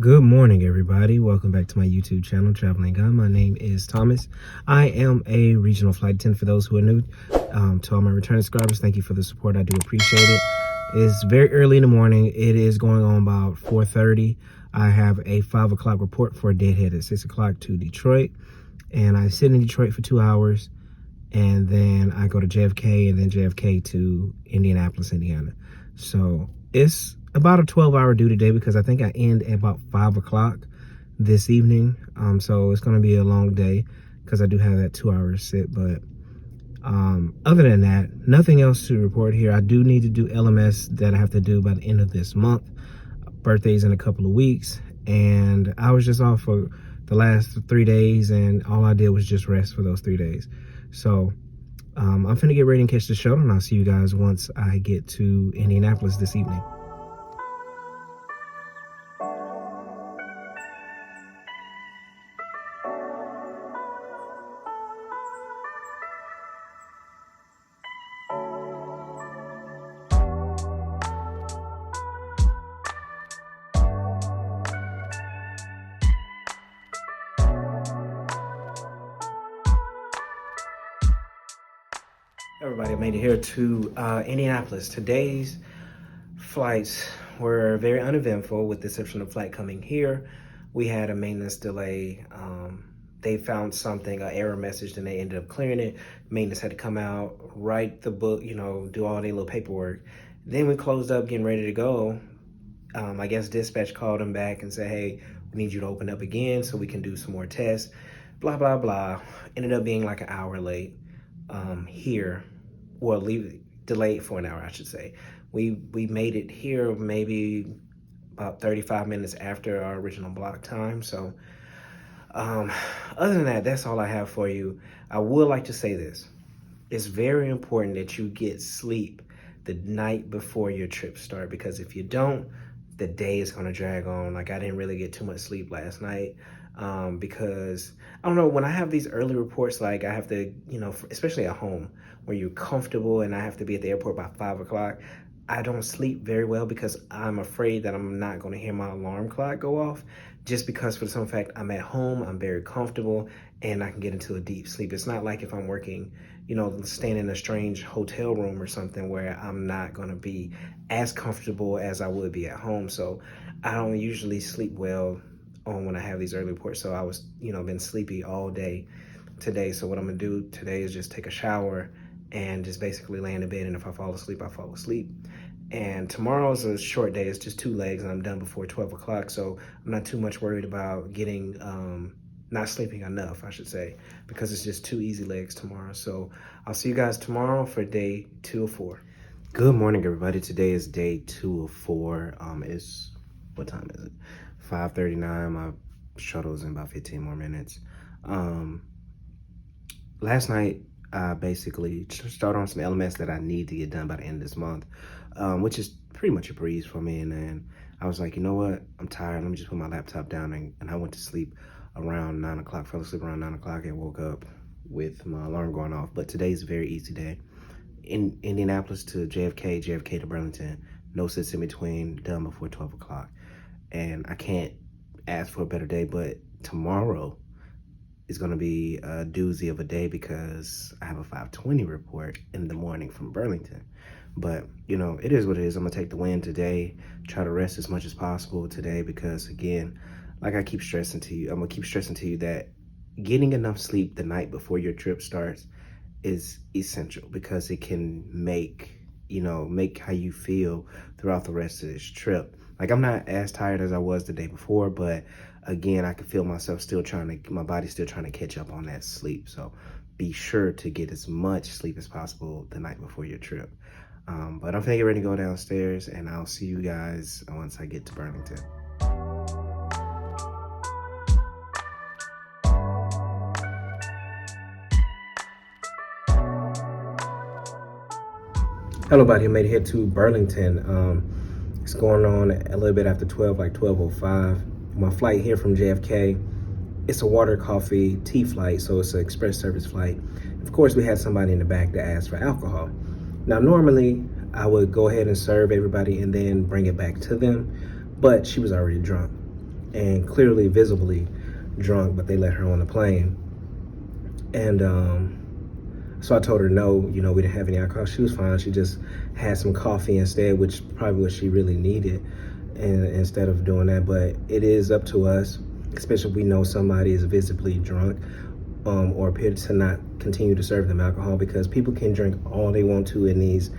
Good morning, everybody. Welcome back to my YouTube channel, Traveling Gun. My name is Thomas. I am a regional flight attendant. For those who are new, to all my returning subscribers, thank you for the support. I do appreciate it. It's very early in the morning. It is going on about 4:30. I have a 5 o'clock report for a deadhead at 6 o'clock to Detroit. And I sit in Detroit for 2 hours. And then I go to JFK and then JFK to Indianapolis, Indiana. So it's about a 12-hour duty day because I think I end at about 5 o'clock this evening. So it's going to be a long day because I do have that 2 hours sit. But other than that, nothing else to report here. I do need to do LMS that I have to do by the end of this month. Birthday's in a couple of weeks. And I was just off for the last 3 days, and all I did was just rest for those 3 days. So I'm finna get ready and catch the shuttle, and I'll see you guys once I get to Indianapolis this evening. Everybody, I made it here to Indianapolis. Today's flights were very uneventful with the exception of flight coming here. We had a maintenance delay. They found something, an error message, and they ended up clearing it. Maintenance had to come out, write the book, do all their little paperwork. Then we closed up, getting ready to go. I guess dispatch called them back and said, hey, we need you to open up again so we can do some more tests. Blah, blah, blah. Ended up being like an hour late here. Well, delayed for an hour, I should say. We made it here maybe about 35 minutes after our original block time. So other than that, that's all I have for you. I would like to say this. It's very important that you get sleep the night before your trip start, because if you don't, the day is going to drag on. Like, I didn't really get too much sleep last night because, I don't know, when I have these early reports, like I have to, especially at home, where you're comfortable and I have to be at the airport by 5 o'clock, I don't sleep very well because I'm afraid that I'm not going to hear my alarm clock go off, just because for the simple fact I'm at home, I'm very comfortable, and I can get into a deep sleep. It's not like if I'm working, staying in a strange hotel room or something where I'm not going to be as comfortable as I would be at home. So I don't usually sleep well when I have these early reports. So I was, been sleepy all day today. So what I'm gonna do today is just take a shower and just basically lay in the bed, and if I fall asleep, I fall asleep. And tomorrow's a short day. It's just 2 legs, and I'm done before 12 o'clock. So I'm not too much worried about getting, not sleeping enough, I should say, because it's just 2 easy legs tomorrow. So I'll see you guys tomorrow for day 2 of 4. Good morning, everybody. Today is day 2 of 4. What time is it? 5:39. My shuttle's in about 15 more minutes. Last night, I basically started on some LMS that I need to get done by the end of this month, which is pretty much a breeze for me. And then I was like, you know what? I'm tired. Let me just put my laptop down. And I went to sleep around 9 o'clock, fell asleep around 9 o'clock, and woke up with my alarm going off. But today's a very easy day. In Indianapolis to JFK, JFK to Burlington, no sits in between, done before 12 o'clock. And I can't ask for a better day, but tomorrow is going to be a doozy of a day because I have a 5:20 report in the morning from Burlington. But, it is what it is. I'm going to take the win today, try to rest as much as possible today because, again, like I keep stressing to you, I'm going to keep stressing to you that getting enough sleep the night before your trip starts is essential because it can make how you feel throughout the rest of this trip. Like, I'm not as tired as I was the day before, but again, I can feel myself my body's still trying to catch up on that sleep. So be sure to get as much sleep as possible the night before your trip. But I'm gonna get ready to go downstairs, and I'll see you guys once I get to Burlington. Hello, buddy. I made it here to Burlington. It's going on a little bit after 12, like 12:05. My flight here from JFK, it's a water, coffee, tea flight, so it's an express service flight. Of course, we had somebody in the back that asked for alcohol. Now, normally, I would go ahead and serve everybody and then bring it back to them, but she was already drunk. and clearly visibly drunk, but they let her on the plane. And so I told her no, you know, we didn't have any alcohol. She was fine. She just had some coffee instead, which probably what she really needed, and instead of doing that. But it is up to us, especially if we know somebody is visibly drunk, or appear to not continue to serve them alcohol, because people can drink all they want to in these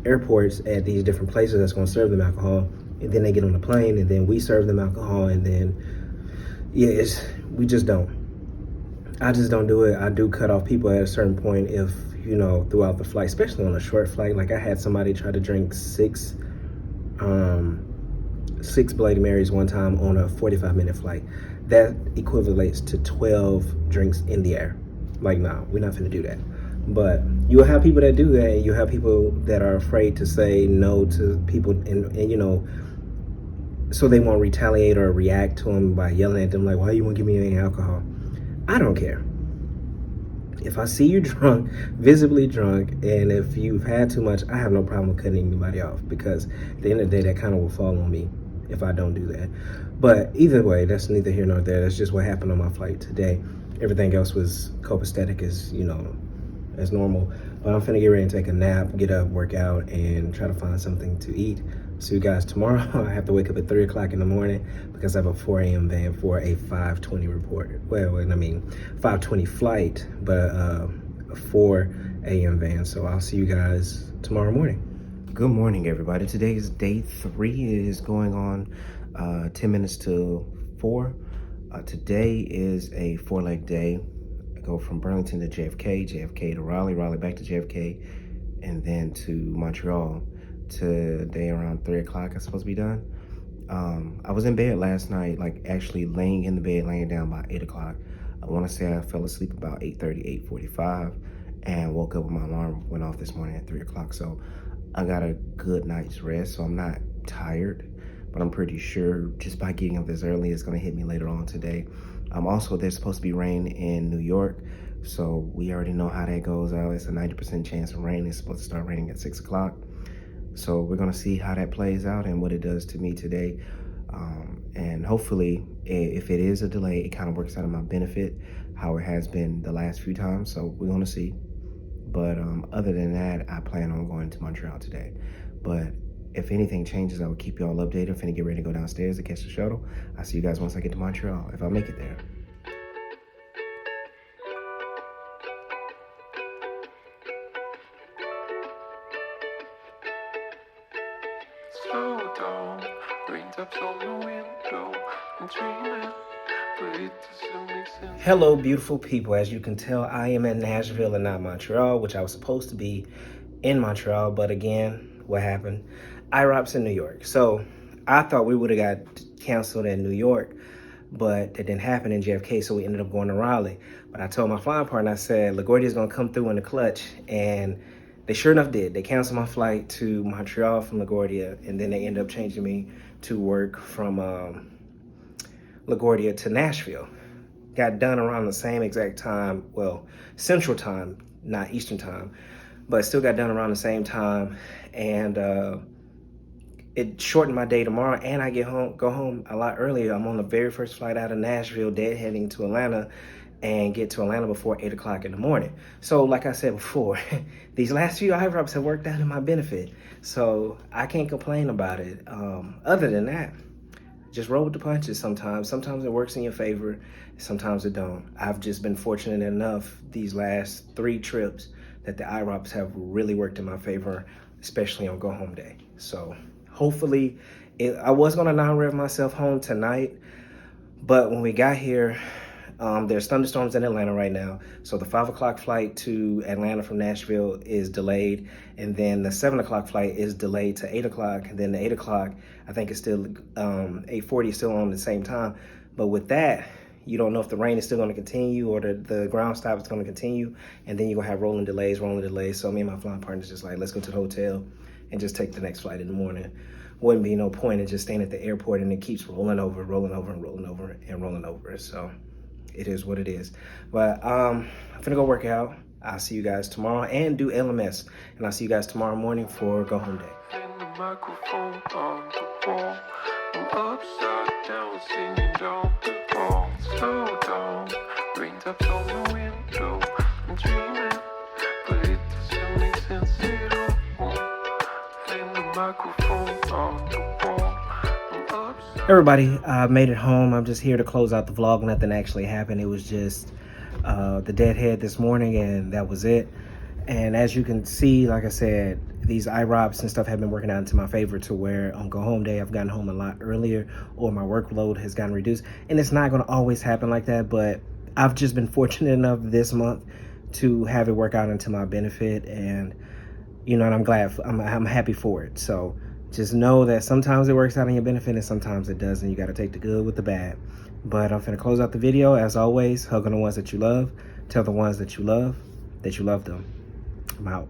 airports at these different places that's going to serve them alcohol, and then they get on the plane and then we serve them alcohol, and then yeah, we just don't. I just don't do it. I do cut off people at a certain point if, you know, throughout the flight, especially on a short flight. Like I had somebody try to drink six Bloody Marys one time on a 45-minute flight. That equivalates to 12 drinks in the air. Like, nah, we're not finna do that. But you'll have people that do that, and you have people that are afraid to say no to people, and you know, so they won't retaliate or react to them by yelling at them like, why you won't give me any alcohol? I don't care. If I see you drunk, visibly drunk, and if you've had too much, I have no problem with cutting anybody off, because at the end of the day, that kind of will fall on me if I don't do that. But either way, that's neither here nor there. That's just what happened on my flight today. Everything else was copacetic, as you know, as normal. But I'm finna get ready and take a nap, get up, work out, and try to find something to eat. See you guys tomorrow. I have to wake up at 3 o'clock in the morning because I have a 4 a.m. van for a 5:20 report. Well, I mean, 5:20 flight, but a 4 a.m. van. So I'll see you guys tomorrow morning. Good morning, everybody. Today is day 3. It is going on 10 minutes till 4. Today is a 4-leg day. I go from Burlington to JFK, JFK to Raleigh, Raleigh back to JFK, and then to Montreal. Today around 3 o'clock I'm supposed to be done. I was in bed last night, like actually laying in the bed, laying down by 8 o'clock. I want to say I fell asleep about 8:30, 8:45, and woke up when my alarm went off this morning at 3 o'clock. So I got a good night's rest, so I'm not tired, but I'm pretty sure just by getting up this early, it's gonna hit me later on today. Also, there's supposed to be rain in New York, so we already know how that goes out. It's a 90% chance of rain. It's supposed to start raining at 6 o'clock. So we're gonna see how that plays out and what it does to me today. And hopefully, if it is a delay, it kind of works out in my benefit, how it has been the last few times. So we're gonna see. But other than that, I plan on going to Montreal today. But if anything changes, I will keep you all updated. I'm finna get ready to go downstairs to catch the shuttle. I'll see you guys once I get to Montreal, if I make it there. Slow down, raindrops on the window, I'm dreaming, but it doesn't make sense. Hello, beautiful people. As you can tell, I am in Nashville and not Montreal, which I was supposed to be in Montreal, but again, what happened? IROPS in New York. So I thought we would have got canceled in New York, but that didn't happen in JFK, so we ended up going to Raleigh. But I told my flying partner, I said, LaGuardia's gonna come through in the clutch, and they sure enough did. They canceled my flight to Montreal from LaGuardia, and then they ended up changing me to work from LaGuardia to Nashville. Got done around the same exact time, well, Central Time, not Eastern Time, but still got done around the same time, and it shortened my day tomorrow, and I go home a lot earlier. I'm on the very first flight out of Nashville, heading to Atlanta, and get to Atlanta before 8 o'clock in the morning. So like I said before, these last few IROPS have worked out in my benefit, so I can't complain about it. Other than that, just roll with the punches sometimes. Sometimes it works in your favor, sometimes it don't. I've just been fortunate enough these last 3 trips that the IROPS have really worked in my favor, especially on go home day. So hopefully, I was gonna non-rev myself home tonight, but when we got here, there's thunderstorms in Atlanta right now. So the 5 o'clock flight to Atlanta from Nashville is delayed. And then the 7 o'clock flight is delayed to 8 o'clock. And then the 8 o'clock, I think it's still, 8:40 is still on the same time. But with that, you don't know if the rain is still gonna continue or the ground stop is gonna continue. And then you're gonna have rolling delays. So me and my flying partner's just like, let's go to the hotel and just take the next flight in the morning. Wouldn't be no point in just staying at the airport and it keeps rolling over. So it is what it is. But I'm gonna go work out. I'll see you guys tomorrow and do LMS. And I'll see you guys tomorrow morning for go home day. And the microphone on the wall, I'm upside down, singing down the hall. Slow down, raindrops on the window. I'm dreaming, but it doesn't make sense at all. And the microphone on the wall. I'm upside. Everybody, I made it home. I'm just here to close out the vlog. Nothing actually happened. It was just the deadhead this morning, and that was it. And as you can see, like I said, these IROPS and stuff have been working out into my favor, to where on go home day I've gotten home a lot earlier, or my workload has gotten reduced. And it's not going to always happen like that, but I've just been fortunate enough this month to have it work out into my benefit, and you know, and I'm glad, I'm happy for it. So just know that sometimes it works out in your benefit and sometimes it doesn't. You got to take the good with the bad. But I'm finna close out the video. As always, hug on the ones that you love. Tell the ones that you love them. I'm out.